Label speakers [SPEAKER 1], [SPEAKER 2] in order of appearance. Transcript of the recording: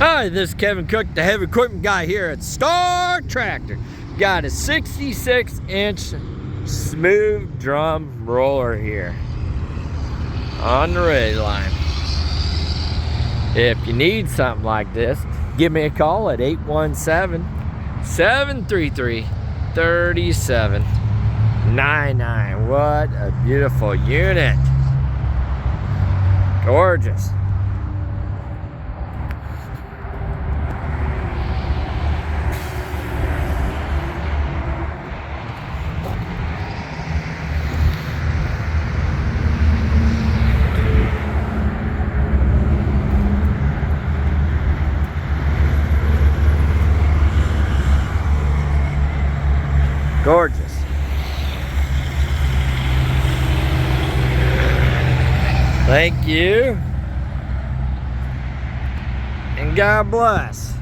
[SPEAKER 1] Hi, this is Kevin Cook, the heavy equipment guy here at Star Tractor. Got a 66-inch smooth drum roller here on the ready line. If you need something like this, give me a call at 817-733-3799. What a beautiful unit. Gorgeous. Gorgeous. Thank you. And God bless.